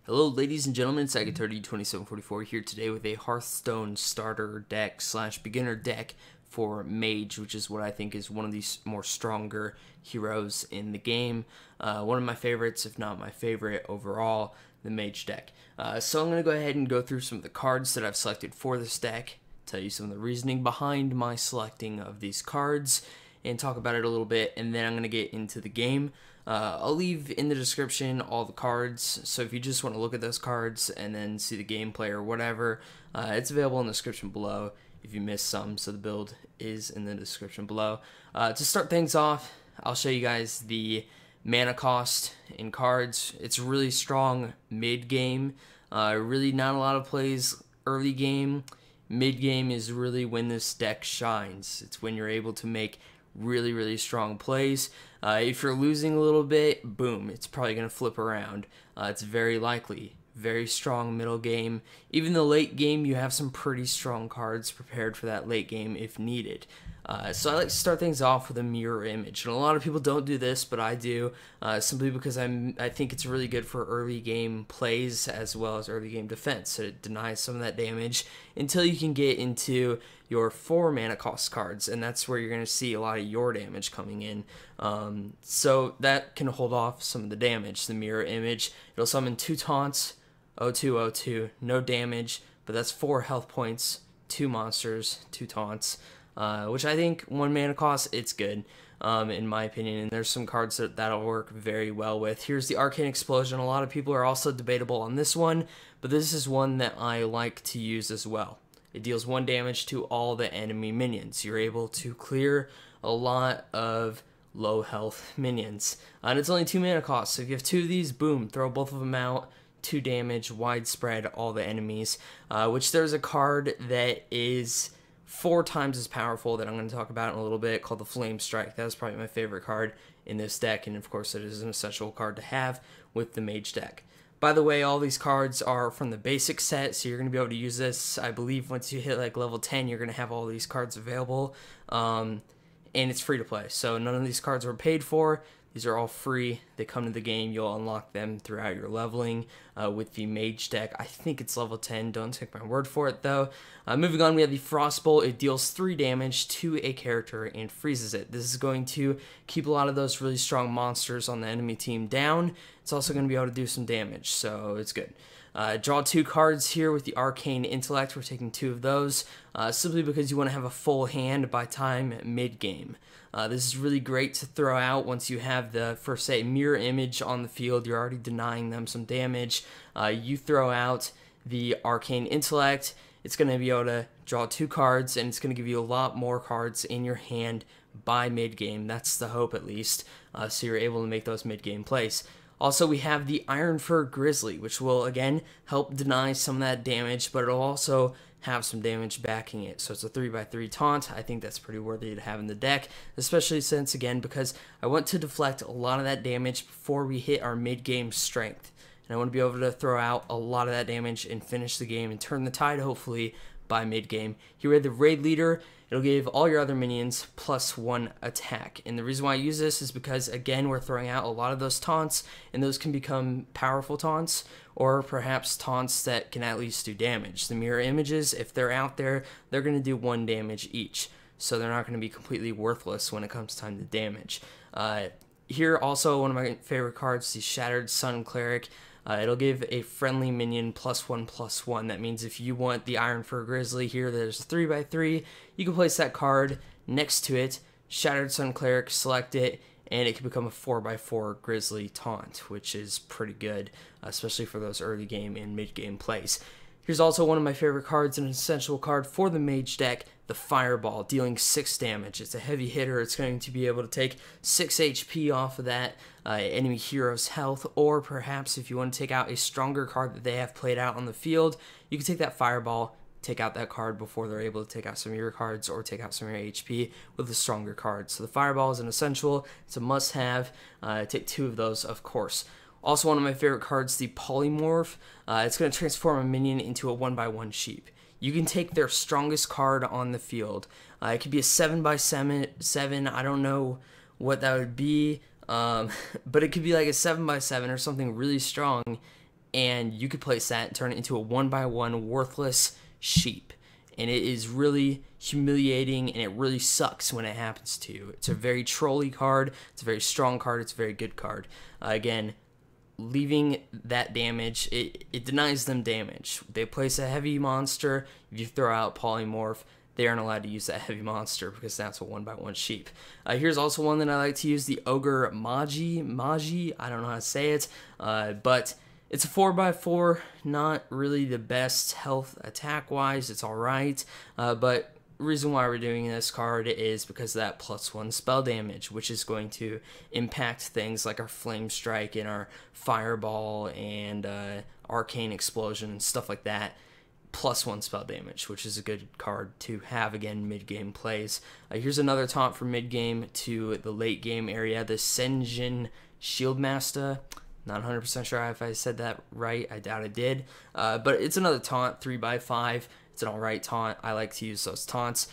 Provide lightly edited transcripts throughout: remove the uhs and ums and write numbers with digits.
Hello ladies and gentlemen, it's Saga302744 here today with a Hearthstone starter deck slash beginner deck for Mage, which is what I think is one of these more stronger heroes in the game. One of my favorites, if not my favorite overall, the Mage deck. So I'm going to go ahead and go through some of the cards that I've selected for this deck, tell you some of the reasoning behind my selecting of these cards, and talk about it a little bit, and then I'm going to get into the game. I'll leave in the description all the cards, so if you just want to look at those cards and then see the gameplay or whatever, it's available in the description below if you missed some, so the build is in the description below. To start things off, I'll show you guys the mana cost in cards. It's really strong mid-game, really not a lot of plays early game. Mid-game is really when this deck shines. It's when you're able to make really strong plays. If you're losing a little bit, boom, it's probably going to flip around. It's very likely. Very strong middle game. Even the late game, you have some pretty strong cards prepared for that late game if needed. So I like to start things off with a mirror image, and a lot of people don't do this, but I do, simply because I think it's really good for early game plays as well as early game defense. So it denies some of that damage until you can get into your 4 mana cost cards, and that's where you're going to see a lot of your damage coming in. So that can hold off some of the damage. The mirror image, it'll summon 2 taunts, 0/2/0/2, no damage, but that's 4 health points, 2 monsters, 2 taunts. Which I think 1 mana cost, it's good, in my opinion, and there's some cards that'll work very well with. Here's the Arcane Explosion. A lot of people are also debatable on this one, but this is one that I like to use as well. It deals 1 damage to all the enemy minions. You're able to clear a lot of low health minions, and it's only 2 mana cost, so if you have 2 of these, boom, throw both of them out, 2 damage, widespread all the enemies, which there's a card that is 4 times as powerful that I'm going to talk about in a little bit, called the Flamestrike. That is probably my favorite card in this deck, and of course it is an essential card to have with the Mage deck. By the way, all these cards are from the basic set, so you're going to be able to use this. I believe once you hit like level 10, you're going to have all these cards available, and it's free to play. So none of these cards were paid for. These are all free. They come to the game. You'll unlock them throughout your leveling with the Mage deck. I think it's level 10. Don't take my word for it, though. Moving on, we have the Frostbolt. It deals 3 damage to a character and freezes it. This is going to keep a lot of those really strong monsters on the enemy team down. It's also going to be able to do some damage, so it's good. Draw 2 cards here with the Arcane Intellect. We're taking 2 of those, simply because you want to have a full hand by time mid-game. This is really great to throw out once you have the, for say, mirror image on the field. You're already denying them some damage. You throw out the Arcane Intellect. It's going to be able to draw 2 cards, and it's going to give you a lot more cards in your hand by mid-game. That's the hope, at least, so you're able to make those mid-game plays. Also, we have the Ironfur Grizzly, which will, again, help deny some of that damage, but it'll also have some damage backing it. So it's a 3/3 taunt. I think that's pretty worthy to have in the deck, especially since, again, because I want to deflect a lot of that damage before we hit our mid-game strength. And I want to be able to throw out a lot of that damage and finish the game and turn the tide, hopefully, by mid-game. Here we have the Raid Leader. It'll give all your other minions +1 attack. And the reason why I use this is because, again, we're throwing out a lot of those taunts, and those can become powerful taunts, or perhaps taunts that can at least do damage. The mirror images, if they're out there, they're going to do 1 damage each. So they're not going to be completely worthless when it comes time to damage. Here, also, one of my favorite cards, the Shattered Sun Cleric. It'll give a friendly minion +1/+1. That means if you want the Ironfur Grizzly here, there's a 3/3, you can place that card next to it, Shattered Sun Cleric, select it, and it can become a 4/4 Grizzly taunt, which is pretty good, especially for those early game and mid game plays. Here's also one of my favorite cards, an essential card for the Mage deck, the Fireball, dealing 6 damage. It's a heavy hitter. It's going to be able to take 6 HP off of that enemy hero's health, or perhaps if you want to take out a stronger card that they have played out on the field, you can take that Fireball, take out that card before they're able to take out some of your cards or take out some of your HP with a stronger card. So the Fireball is an essential. It's a must-have. Take 2 of those, of course. Also, one of my favorite cards, the Polymorph. It's going to transform a minion into a 1/1 sheep. You can take their strongest card on the field. It could be a 7/7. I don't know what that would be, but it could be like a 7/7 or something really strong. and you could place that and turn it into a 1/1 worthless sheep. And it is really humiliating, and it really sucks when it happens to you. It's a very trolly card, it's a very strong card, it's a very good card. Again, leaving that damage, it denies them damage. They place a heavy monster, if you throw out Polymorph, they aren't allowed to use that heavy monster because that's a 1/1 sheep. Here's also one that I like to use, the Ogre Magi, I don't know how to say it, but it's a 4/4, not really the best health attack-wise, it's alright, but the reason why we're doing this card is because of that +1 spell damage, which is going to impact things like our Flamestrike and our Fireball and Arcane Explosion and stuff like that. +1 spell damage, which is a good card to have again mid-game plays. Here's another taunt from mid-game to the late-game area, the Senjin Shieldmasta. Not 100% sure if I said that right, I doubt I did, but it's another taunt, 3/5. It's an alright taunt. I like to use those taunts.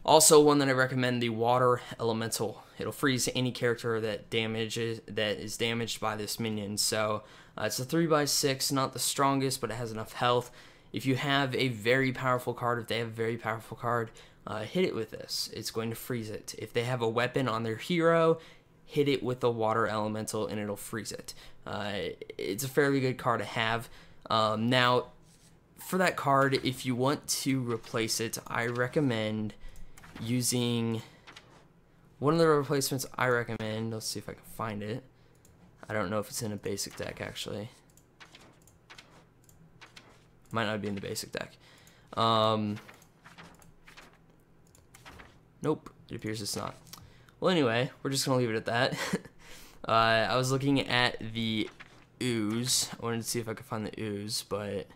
Also, one that I recommend, the Water Elemental. It'll freeze any character that is damaged by this minion. So it's a 3/6, not the strongest, but it has enough health. If you have a very powerful card, if they have a very powerful card, hit it with this. It's going to freeze it. If they have a weapon on their hero, hit it with the Water Elemental and it'll freeze it. It's a fairly good card to have. Now, for that card, if you want to replace it, I recommend using one of the replacements I recommend. Let's see if I can find it. I don't know if it's in a basic deck, actually. Might not be in the basic deck. Nope, it appears it's not. Well, anyway, we're just going to leave it at that. I was looking at the ooze. I wanted to see if I could find the ooze, but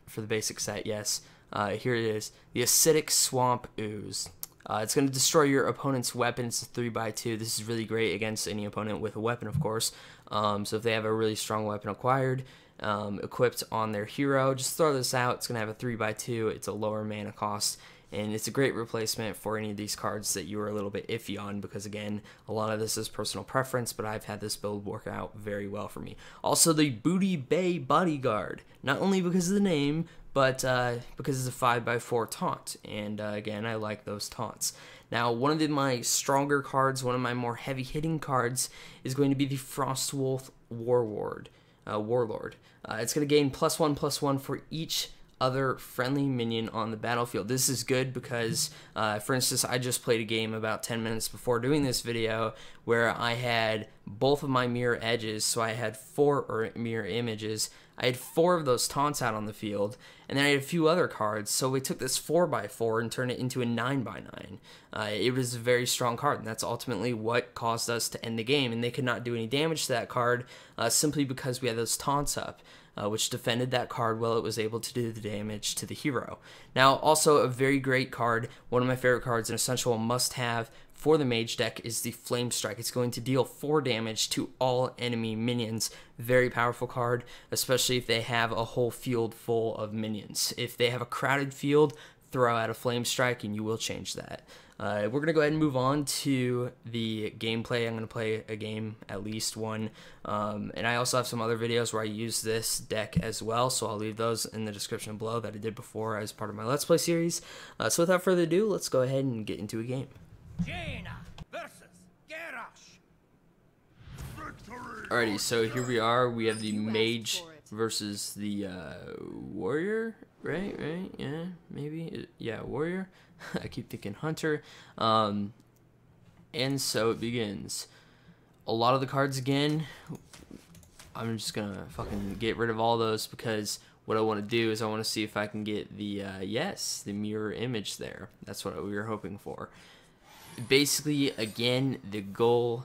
for the basic set, yes. Here it is. The Acidic Swamp Ooze. It's going to destroy your opponent's weapon. It's a 3/2. This is really great against any opponent with a weapon, of course. So if they have a really strong weapon acquired, equipped on their hero, just throw this out. It's going to have a 3/2. It's a lower mana cost, and it's a great replacement for any of these cards that you were a little bit iffy on, because again, a lot of this is personal preference, but I've had this build work out very well for me. Also, the Bay Bodyguard, not only because of the name, but because it's a 5/4 taunt, and again, I like those taunts. Now, one of my stronger cards, one of my more heavy-hitting cards, is going to be the Frostwolf Warlord. It's going to gain +1/+1 for each other friendly minion on the battlefield. This is good because, for instance, I just played a game about 10 minutes before doing this video where I had both of my mirror edges, so I had mirror images. I had 4 of those taunts out on the field, and then I had a few other cards, so we took this 4/4 and turned it into a 9/9. It was a very strong card, and that's ultimately what caused us to end the game, and they could not do any damage to that card simply because we had those taunts up, which defended that card while it was able to do the damage to the hero. Now, also a very great card, one of my favorite cards, an essential must-have for the Mage deck, is the Flamestrike. It's going to deal 4 damage to all enemy minions. Very powerful card, especially if they have a whole field full of minions. If they have a crowded field, throw out a Flamestrike and you will change that. We're going to go ahead and move on to the gameplay. I'm going to play a game, at least one, and I also have some other videos where I use this deck as well, so I'll leave those in the description below that I did before as part of my Let's Play series. So without further ado, let's go ahead and get into a game. Jaina versus Garrosh. Alrighty, so here we are. We have the Mage versus the Warrior, right? Yeah, maybe. Yeah, Warrior. I keep thinking Hunter. And so it begins. A lot of the cards again. I'm just gonna fucking get rid of all those because what I want to do is I want to see if I can get the yes, the mirror image there. That's what we were hoping for. Basically, again, the goal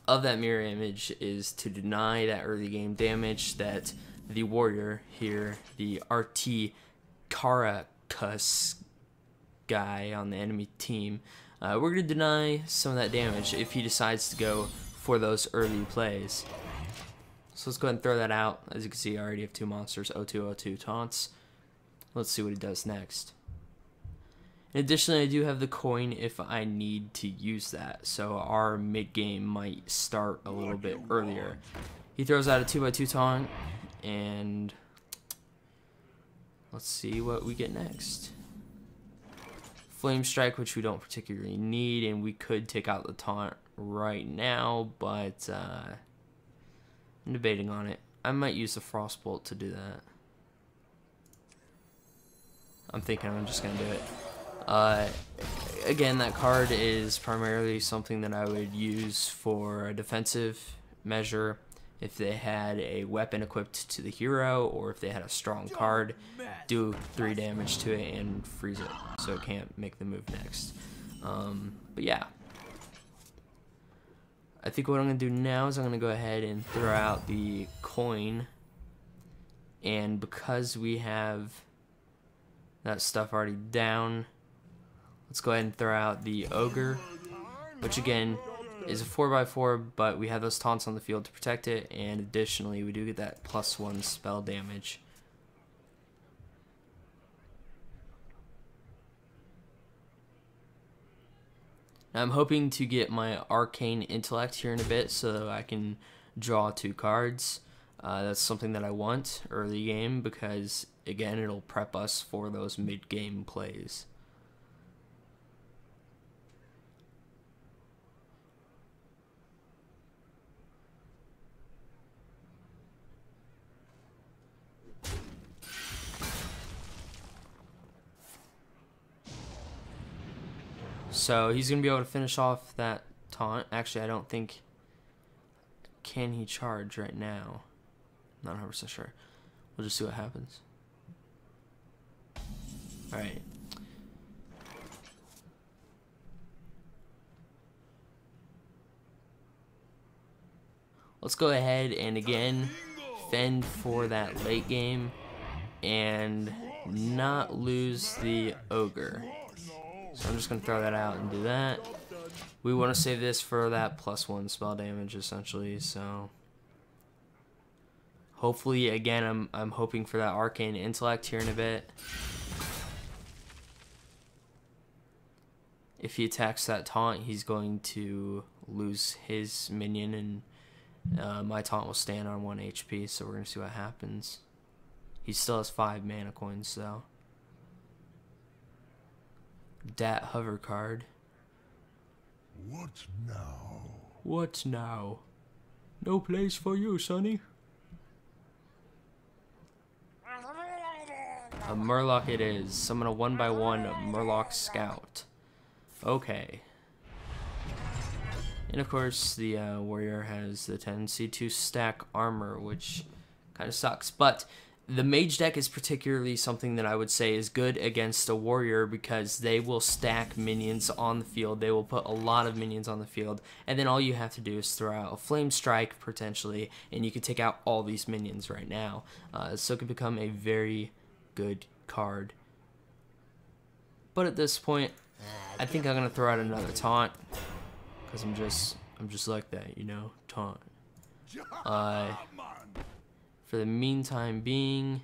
of that mirror image is to deny that early game damage that the warrior here, the RT Karakas guy on the enemy team, we're going to deny some of that damage if he decides to go for those early plays. So let's go ahead and throw that out. As you can see, I already have 2 monsters, 0/2/0/2 taunts. Let's see what he does next. Additionally, I do have the coin if I need to use that, so our mid-game might start a little bit earlier. He throws out a 2x2 taunt, and let's see what we get next. Flamestrike, which we don't particularly need, and we could take out the taunt right now, but I'm debating on it. I might use the Frostbolt to do that. I'm thinking I'm just going to do it. Again, that card is primarily something that I would use for a defensive measure if they had a weapon equipped to the hero, or if they had a strong card, do 3 damage to it and freeze it so it can't make the move next. But yeah, I think what I'm going to do now is I'm going to go ahead and throw out the coin, and because we have that stuff already down, let's go ahead and throw out the Ogre, which again is a 4x4, but we have those taunts on the field to protect it, and additionally we do get that +1 spell damage. Now I'm hoping to get my Arcane Intellect here in a bit so that I can draw 2 cards. That's something that I want early game because, again, it'll prep us for those mid-game plays. So he's going to be able to finish off that taunt. Actually, I don't think... Can he charge right now? Not 100% sure. We'll just see what happens. Alright. Let's go ahead and again fend for that late game and not lose the Ogre. So I'm just going to throw that out and do that. We want to save this for that +1 spell damage essentially, so hopefully, again, I'm hoping for that Arcane Intellect here in a bit. If he attacks that taunt, he's going to lose his minion, and my taunt will stand on 1 HP, so we're going to see what happens. He still has 5 mana coins, though. Dat hover card. What now? What now? No place for you, Sonny. A Murloc it is. Summon a 1x1 Murloc Scout. Okay. And of course, the warrior has the tendency to stack armor, which kind of sucks. But the mage deck is particularly something that I would say is good against a warrior because they will stack minions on the field. They will put a lot of minions on the field, and then all you have to do is throw out a Flamestrike potentially, and you can take out all these minions right now. So it can become a very good card. But at this point, I think I'm gonna throw out another taunt because I'm just like that, you know, taunt. For the meantime being,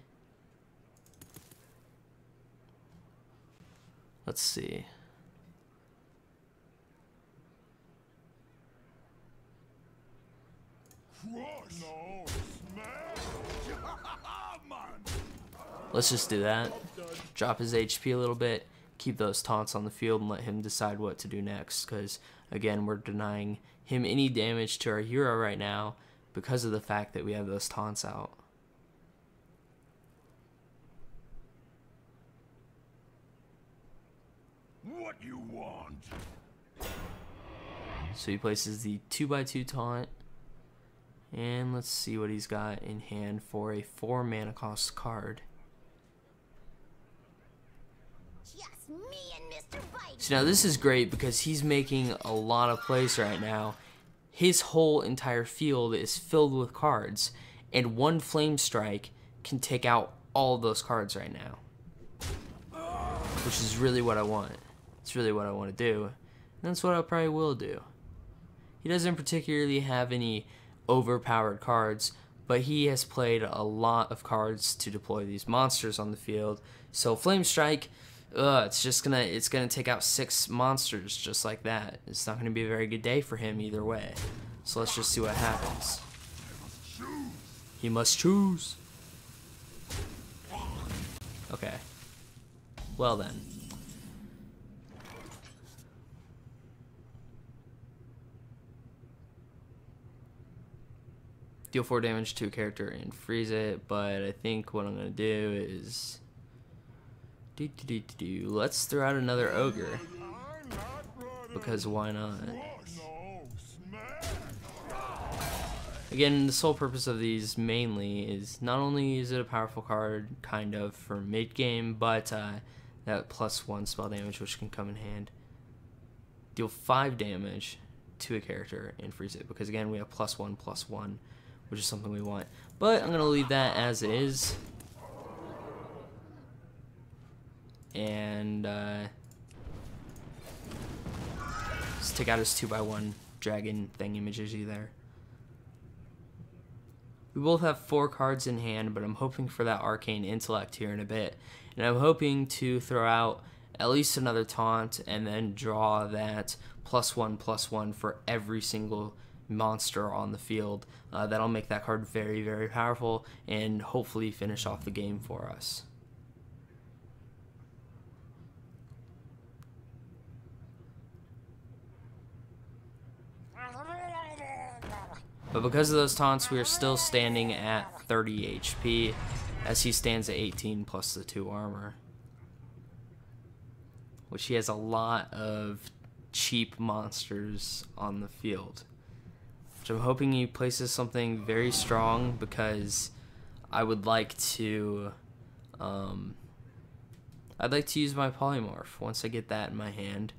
let's see. Let's just do that. Drop his HP a little bit, keep those taunts on the field, and let him decide what to do next. Because, again, we're denying him any damage to our hero right now because of the fact that we have those taunts out. What you want? So he places the 2x2 taunt. And let's see what he's got in hand for a 4 mana cost card. Just me and Mr. Bite. So now this is great because he's making a lot of plays right now. His whole entire field is filled with cards, and 1 Flamestrike can take out all of those cards right now, which is really what I want. It's really what I want to do, and that's what I probably will do. He doesn't particularly have any overpowered cards, but he has played a lot of cards to deploy these monsters on the field. So Flamestrike, it's gonna take out 6 monsters just like that. It's not gonna be a very good day for him either way. So let's just see what happens. He must choose. Okay. Well then. Deal 4 damage to a character and freeze it, but I think what I'm gonna do is let's throw out another ogre. Because why not? Again, the sole purpose of these mainly is not only is it a powerful card, kind of, for mid-game, but that +1 spell damage, which can come in hand. Deal 5 damage to a character and freeze it, because again, we have +1/+1, which is something we want. But I'm going to leave that as is. And let's take out his 2x1 dragon thing images there. We both have 4 cards in hand, but I'm hoping for that Arcane Intellect here in a bit. And I'm hoping to throw out at least another taunt and then draw that +1/+1 for every single monster on the field. That'll make that card very, very powerful and hopefully finish off the game for us. But because of those taunts, we are still standing at 30 HP, as he stands at 18 plus the 2 armor. Which he has a lot of cheap monsters on the field. Which I'm hoping he places something very strong, because I would like to I'd like to use my Polymorph once I get that in my hand.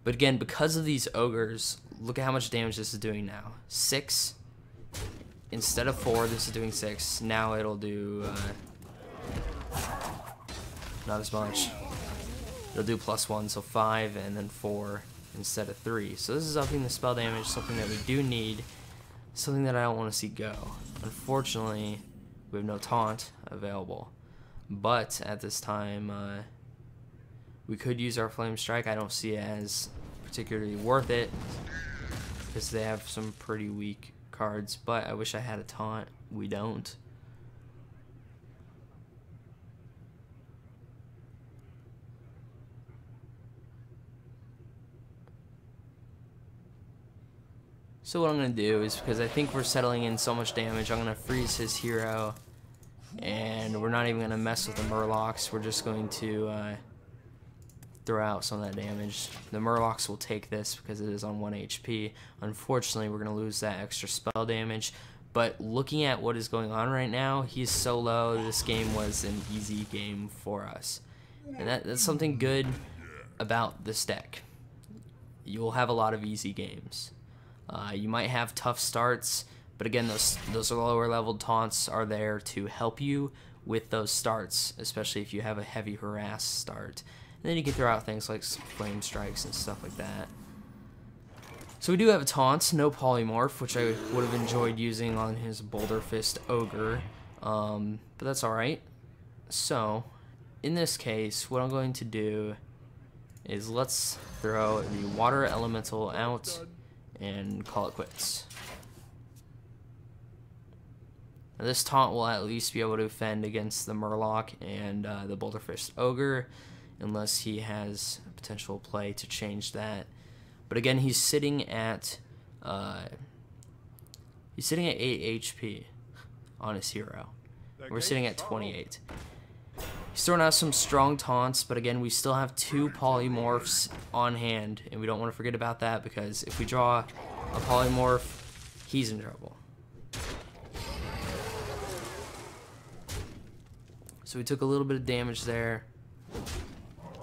But again, because of these ogres, look at how much damage this is doing now. 6. Instead of 4, this is doing 6. Now it'll do not as much. It'll do +1, so 5, and then 4 instead of 3. So this is upping the spell damage, something that we do need, something that I don't want to see go. Unfortunately, we have no taunt available. But at this time, we could use our Flamestrike. I don't see it as particularly worth it, because they have some pretty weak cards, but I wish I had a taunt. We don't. So what I'm going to do is, because I think we're settling in so much damage, I'm going to freeze his hero, and we're not even going to mess with the Murlocs. We're just going to throw out some of that damage. The Murlocs will take this because it is on 1 HP. Unfortunately, we're going to lose that extra spell damage. But looking at what is going on right now, he's so low. This game was an easy game for us. And that's something good about this deck. You'll have a lot of easy games. You might have tough starts, but again, those lower level taunts are there to help you with those starts, especially if you have a heavy harass start. And then you can throw out things like flame strikes and stuff like that. So we do have a taunt, no Polymorph, which I would have enjoyed using on his Boulder Fist Ogre, but that's alright. So, in this case, what I'm going to do is let's throw the Water Elemental out and call it quits. Now, this taunt will at least be able to defend against the Murloc and the Boulder Fist Ogre, unless he has potential play to change that. But again, he's sitting at 8 HP on his hero. We're sitting at 28. He's throwing out some strong taunts, but again, we still have 2 Polymorphs on hand, and we don't want to forget about that, because if we draw a Polymorph, he's in trouble. So we took a little bit of damage there.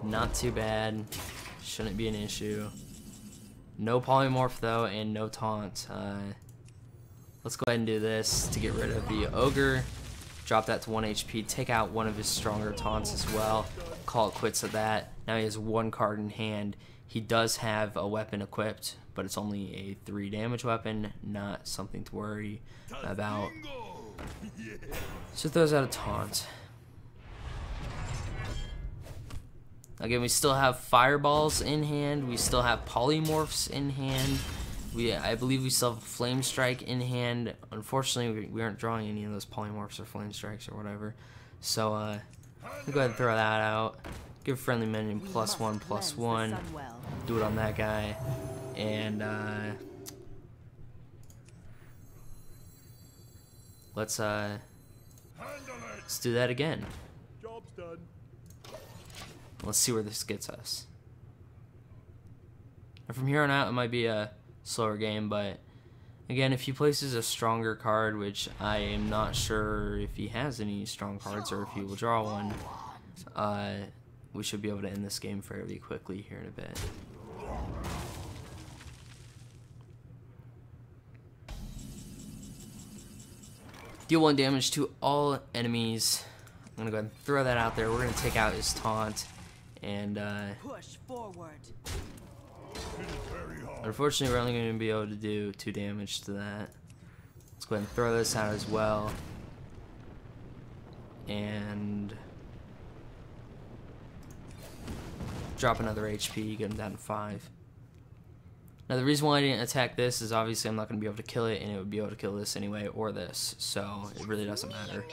Not too bad. Shouldn't be an issue. No Polymorph though, and no taunt. Let's go ahead and do this to get rid of the Ogre. Drop that to 1 HP. Take out one of his stronger taunts as well. Call it quits at that. Now he has 1 card in hand. He does have a weapon equipped, but it's only a 3 damage weapon. Not something to worry about. So throws out a taunt. Again, we still have fireballs in hand. We still have polymorphs in hand. I believe we still have a Flamestrike in hand. Unfortunately, we aren't drawing any of those Polymorphs or Flamestrikes or whatever. So, we'll go ahead and throw that out. Give friendly minion +1/+1. Do it on that guy. And, let's do that again. Job's done. Let's see where this gets us. And from here on out, it might be a slower game, but again, if he places a stronger card, which I am not sure if he has any strong cards or if he will draw one, we should be able to end this game fairly quickly here in a bit. Deal 1 damage to all enemies. I'm gonna go ahead and throw that out there. We're gonna take out his taunt, and push forward. Unfortunately, we're only going to be able to do 2 damage to that. Let's go ahead and throw this out as well. And drop another HP, get him down to 5. Now, the reason why I didn't attack this is obviously I'm not going to be able to kill it, and it would be able to kill this anyway, or this. So, it really doesn't matter.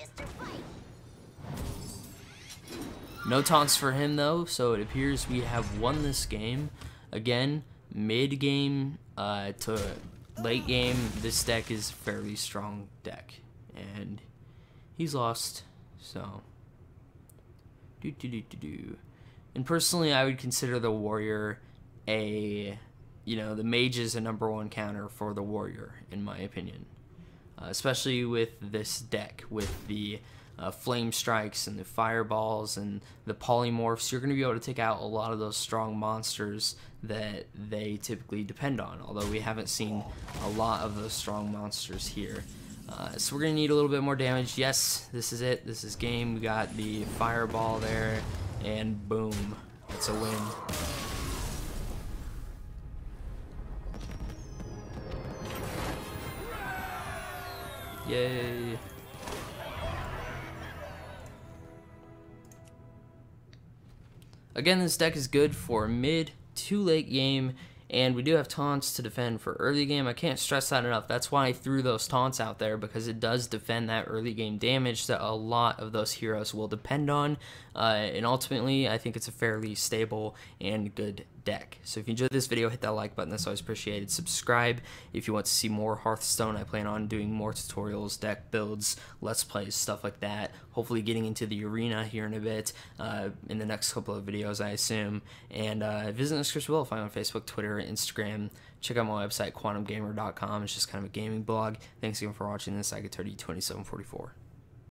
No taunts for him, though, so it appears we have won this game. Again, mid-game to late game, this deck is a fairly strong deck, and he's lost, so And personally, I would consider the warrior the mage is a #1 counter for the warrior, in my opinion, especially with this deck, with the flame strikes and the fireballs and the polymorphs. You're going to be able to take out a lot of those strong monsters that they typically depend on, although we haven't seen a lot of those strong monsters here. So we're going to need a little bit more damage. Yes, this is it. This is game. We got the fireball there, and boom, it's a win. Yay. Again, this deck is good for mid to late game, and we do have taunts to defend for early game. I can't stress that enough. That's why I threw those taunts out there, because it does defend that early game damage that a lot of those heroes will depend on. And ultimately, I think it's a fairly stable and good deck. So if you enjoyed this video, hit that like button. That's always appreciated. Subscribe if you want to see more Hearthstone. I plan on doing more tutorials, deck builds, let's plays, stuff like that. Hopefully getting into the arena here in a bit, in the next couple of videos, I assume. And visit us, Chris Will. Find me on Facebook, Twitter, Instagram. Check out my website, quantumgamer.com. It's just kind of a gaming blog. Thanks again for watching this. I get 2744.